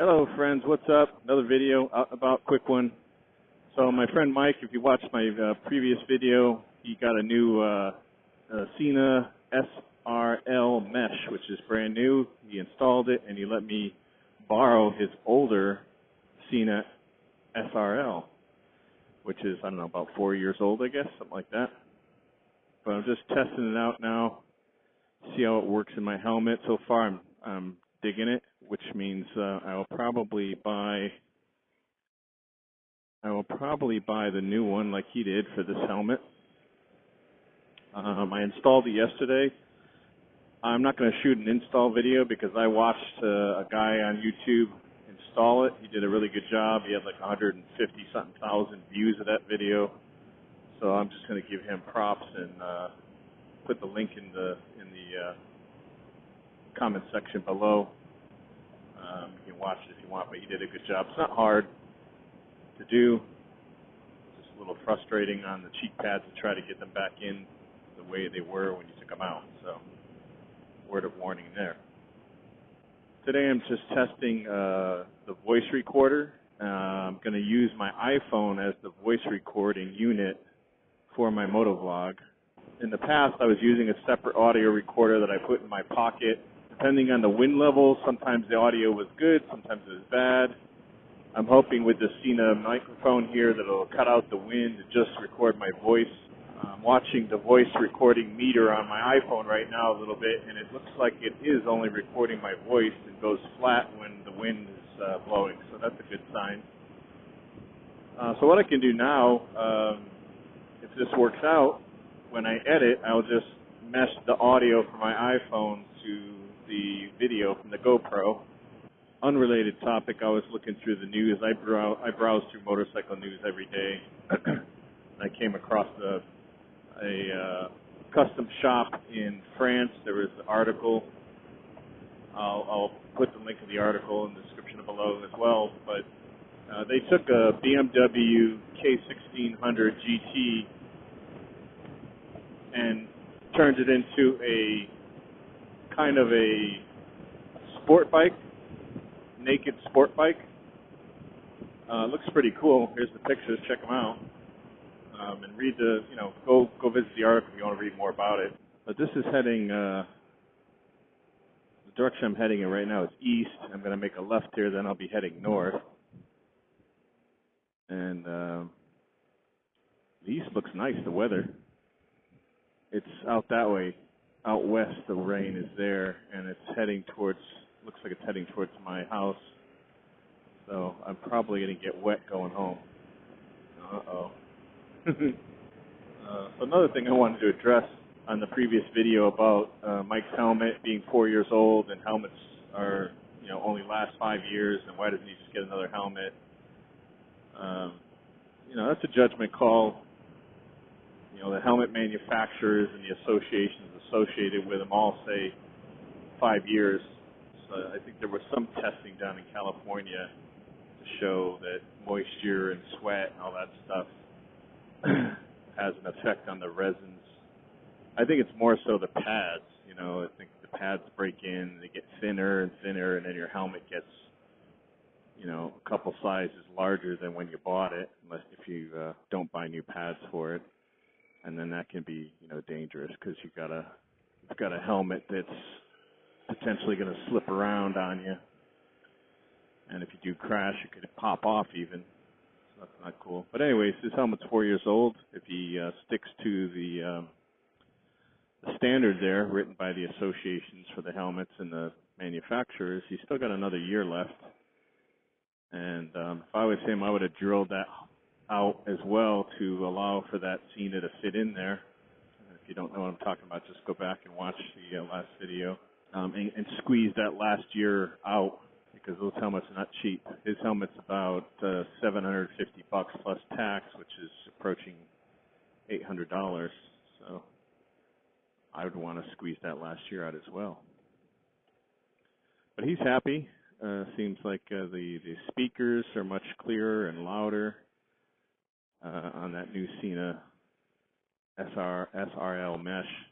Hello friends, what's up? Another video about quick one. So my friend Mike, if you watched my previous video, he got a new SENA SRL-MESH, which is brand new. He installed it and he let me borrow his older SENA SRL, which is, I don't know, about 4 years old, I guess, something like that. But I'm just testing it out now, see how it works in my helmet. So far I'm digging it, which means I will probably buy the new one like he did for this helmet. I installed it yesterday. I'm not going to shoot an install video because I watched a guy on YouTube install it. He did a really good job. He had like 150-something thousand views of that video. So I'm just going to give him props and put the link in the comment section below. You can watch it if you want, but he did a good job. It's not hard to do. It's just a little frustrating on the cheek pads to try to get them back in the way they were when you took them out. So, word of warning there. Today I'm just testing the voice recorder. I'm going to use my iPhone as the voice recording unit for my motovlog. In the past, I was using a separate audio recorder that I put in my pocket. Depending on the wind level, sometimes the audio was good, sometimes it was bad. I'm hoping with the SENA microphone here that it'll cut out the wind and just record my voice. I'm watching the voice recording meter on my iPhone right now a little bit, and it looks like it is only recording my voice and goes flat when the wind is blowing, so that's a good sign. So what I can do now, if this works out, when I edit, I'll just mesh the audio from my iPhone to the video from the GoPro. Unrelated topic, I was looking through the news. I browse through motorcycle news every day. I came across a custom shop in France. There was an article. I'll put the link to the article in the description below as well. But they took a BMW K1600 GT and turned it into a kind of a sport bike, naked sport bike. Looks pretty cool. Here's the pictures. Check them out. And read go visit the article if you want to read more about it. But this is heading, the direction I'm heading in right now is east. I'm going to make a left here, then I'll be heading north. And the east looks nice, the weather. It's out that way. Out west, the rain is there, and it's heading towards, looks like it's heading towards my house. So I'm probably going to get wet going home. Uh-oh. So another thing I wanted to address on the previous video about Mike's helmet being 4 years old, and helmets are, only last 5 years, and why doesn't he just get another helmet? That's a judgment call. The helmet manufacturers and the associations associated with them all say 5 years. So I think there was some testing done in California to show that moisture and sweat and all that stuff has an effect on the resins. I think it's more so the pads. I think the pads break in, they get thinner and thinner, and then your helmet gets, a couple sizes larger than when you bought it, unless if you don't buy new pads for it. And then that can be, dangerous because you've got a helmet that's potentially going to slip around on you. And if you do crash, it could pop off even. So that's not cool. But anyways, this helmet's 4 years old. If he sticks to the standard there written by the associations for the helmets and the manufacturers, he's still got another year left. And if I was him, I would have drilled that out as well to allow for that SENA to fit in there. If you don't know what I'm talking about, just go back and watch the last video and squeeze that last year out, because those helmets are not cheap. His helmet's about $750 plus tax, which is approaching $800. So I would want to squeeze that last year out as well. But he's happy. Seems like the speakers are much clearer and louder on that new SENA SRL-MESH.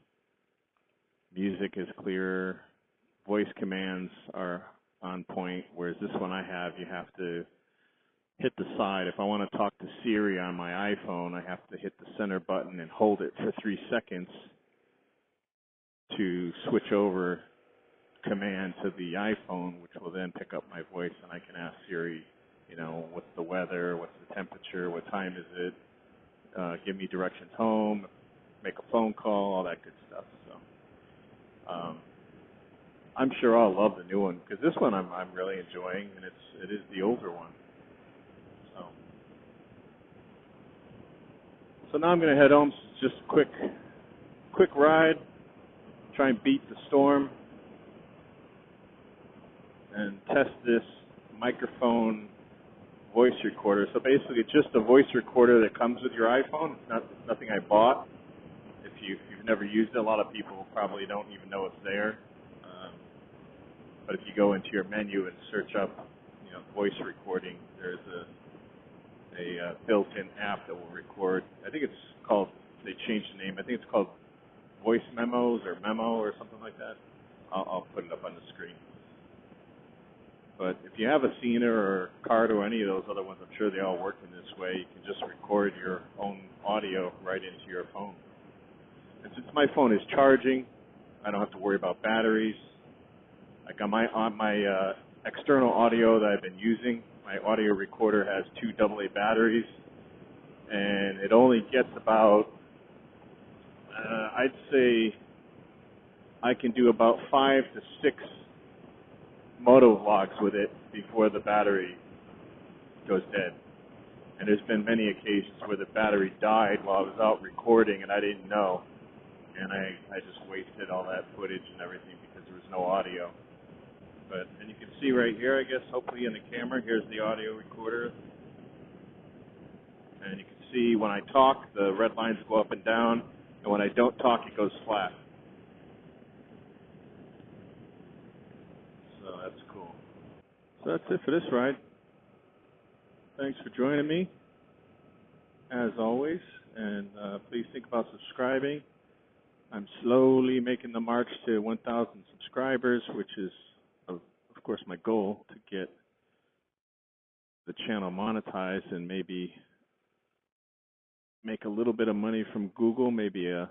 Music is clearer. Voice commands are on point, whereas this one I have, you have to hit the side. If I want to talk to Siri on my iPhone, I have to hit the center button and hold it for 3 seconds to switch over command to the iPhone, which will then pick up my voice, and I can ask Siri, what's the weather, what's the temperature, what time is it, give me directions home, make a phone call, all that good stuff. So I'm sure I'll love the new one, because this one I'm really enjoying, and it is the older one. So now I'm going to head home. Just a quick ride, try and beat the storm, and test this microphone voice recorder. So basically, it's just a voice recorder that comes with your iPhone. It's nothing I bought. If you've never used it, a lot of people probably don't even know it's there. But if you go into your menu and search up, voice recording, there's a built-in app that will record. I think it's called, they changed the name, I think it's called Voice Memos or Memo or something like that. I'll put it up on the screen. But if you have a SENA or CART or any of those other ones, I'm sure they all work in this way. You can just record your own audio right into your phone. And since my phone is charging, I don't have to worry about batteries. Like on my external audio that I've been using, my audio recorder has 2 AA batteries, and it only gets about, I'd say I can do about 5 to 6 moto vlogs with it before the battery goes dead. And there's been many occasions where the battery died while I was out recording and I didn't know, and I just wasted all that footage and everything because there was no audio. And you can see right here, I guess, hopefully in the camera, here's the audio recorder. And you can see when I talk, the red lines go up and down, and when I don't talk, it goes flat. So that's cool. So that's it for this ride. Thanks for joining me, as always, and please think about subscribing. I'm slowly making the march to 1,000 subscribers, which is of course, my goal to get the channel monetized and maybe make a little bit of money from Google, maybe a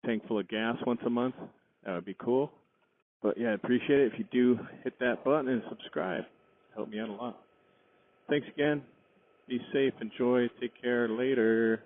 tank full of gas once a month. That would be cool. But yeah, I appreciate it if you do hit that button and subscribe. Help me out a lot. Thanks again. Be safe. Enjoy. Take care. Later.